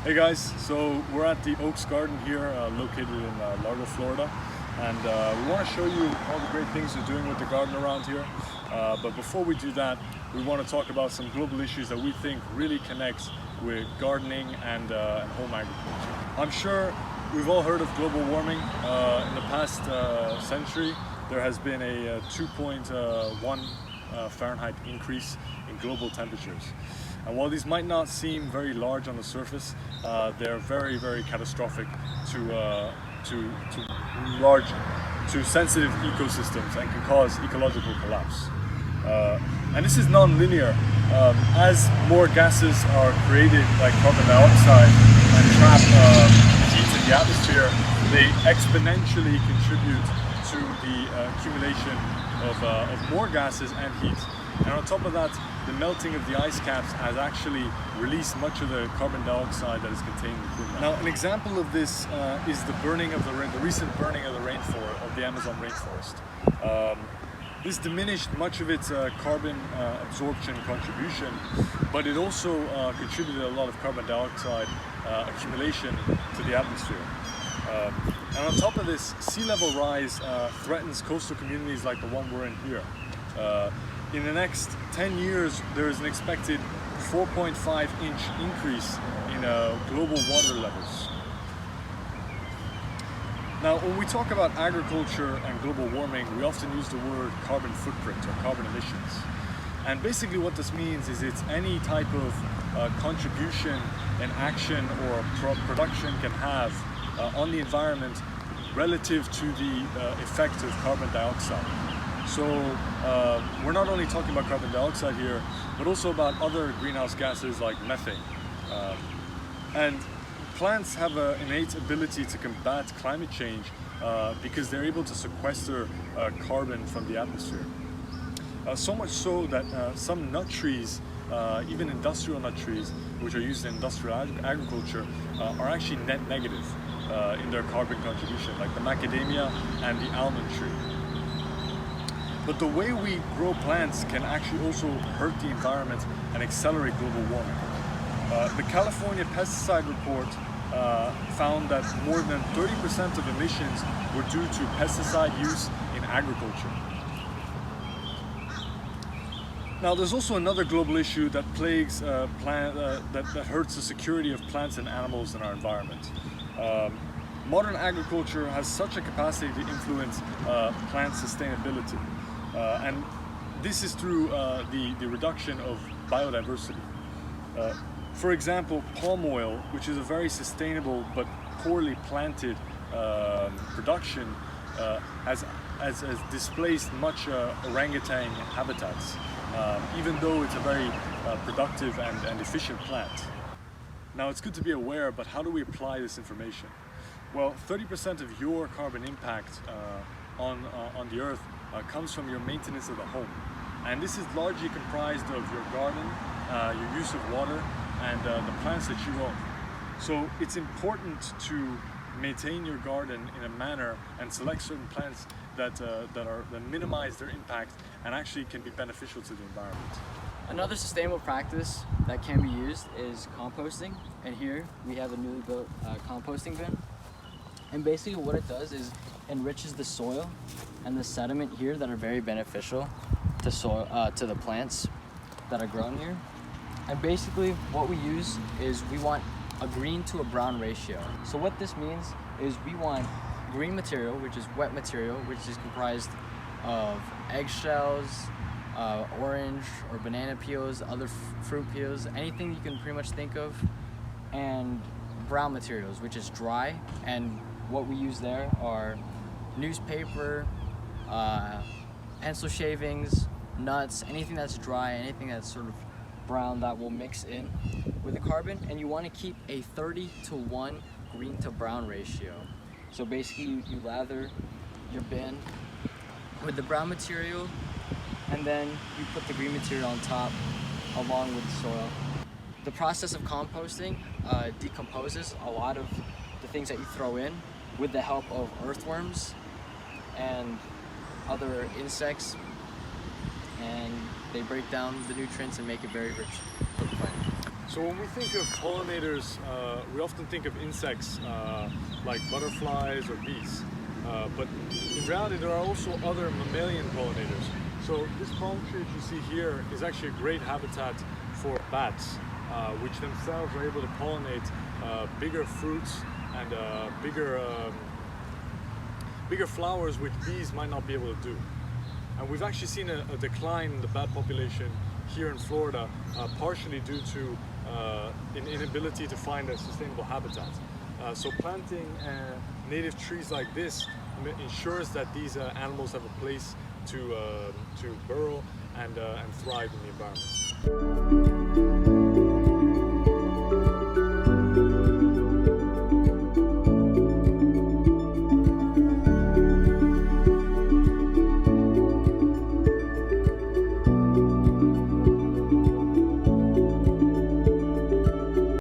Hey guys, so we're at the OCHS Garden here, located in Largo, Florida, and we want to show you all the great things we're doing with the garden around here. But before we do that, we want to talk about some global issues that we think really connects with gardening and home agriculture. I'm sure we've all heard of global warming. In the past century, there has been a 2.1 Fahrenheit increase in global temperatures. And while these might not seem very large on the surface, they're very, very catastrophic to sensitive ecosystems and can cause ecological collapse. And this is non-linear. As more gases are created, like carbon dioxide, and trap heat in the atmosphere, they exponentially contribute to the accumulation of more gases and heat. And on top of that, the melting of the ice caps has actually released much of the carbon dioxide that is contained within them. Now, an example of this is the recent burning of the rainforest, of the Amazon rainforest. This diminished much of its carbon absorption contribution, but it also contributed a lot of carbon dioxide accumulation to the atmosphere. And on top of this, sea level rise threatens coastal communities like the one we're in here. In the next 10 years, there is an expected 4.5-inch increase in global water levels. Now, when we talk about agriculture and global warming, we often use the word carbon footprint or carbon emissions. And basically what this means is it's any type of contribution an action or production can have on the environment relative to the effect of carbon dioxide. So we're not only talking about carbon dioxide here, but also about other greenhouse gases like methane. And plants have an innate ability to combat climate change because they're able to sequester carbon from the atmosphere. So much so that some nut trees, even industrial nut trees, which are used in industrial agriculture, are actually net negative in their carbon contribution, like the macadamia and the almond tree. But the way we grow plants can actually also hurt the environment and accelerate global warming. The California pesticide report found that more than 30% of emissions were due to pesticide use in agriculture. Now, there's also another global issue that plagues that hurts the security of plants and animals in our environment. Modern agriculture has such a capacity to influence plant sustainability. And this is through the reduction of biodiversity. For example, palm oil, which is a very sustainable but poorly planted production, has displaced much orangutan habitats, even though it's a very productive and efficient plant. Now, it's good to be aware, but how do we apply this information? Well, 30% of your carbon impact on the earth comes from your maintenance of the home. And this is largely comprised of your garden, your use of water, and the plants that you own. So it's important to maintain your garden in a manner and select certain plants that minimize their impact and actually can be beneficial to the environment. Another sustainable practice that can be used is composting. And here we have a newly built composting bin. And basically what it does is enriches the soil and the sediment here that are very beneficial to to the plants that are grown here. And basically what we use is we want a green to a brown ratio. So what this means is we want green material, which is wet material, which is comprised of eggshells, orange or banana peels, other fruit peels, anything you can pretty much think of, and brown materials, which is dry. And what we use there are newspaper, pencil shavings, nuts, anything that's dry, anything that's sort of brown that will mix in with the carbon. And you want to keep a 30-to-1 green to brown ratio. So basically you lather your bin with the brown material, and then you put the green material on top along with the soil. The process of composting decomposes a lot of the things that you throw in with the help of earthworms and other insects, and they break down the nutrients and make it very rich for the plant. So when we think of pollinators, we often think of insects like butterflies or bees. But in reality, there are also other mammalian pollinators. So this palm tree that you see here is actually a great habitat for bats, which themselves are able to pollinate bigger fruits and bigger flowers which bees might not be able to do. And we've actually seen a decline in the bat population here in Florida, partially due to an inability to find a sustainable habitat. So planting native trees like this ensures that these animals have a place to burrow and thrive in the environment.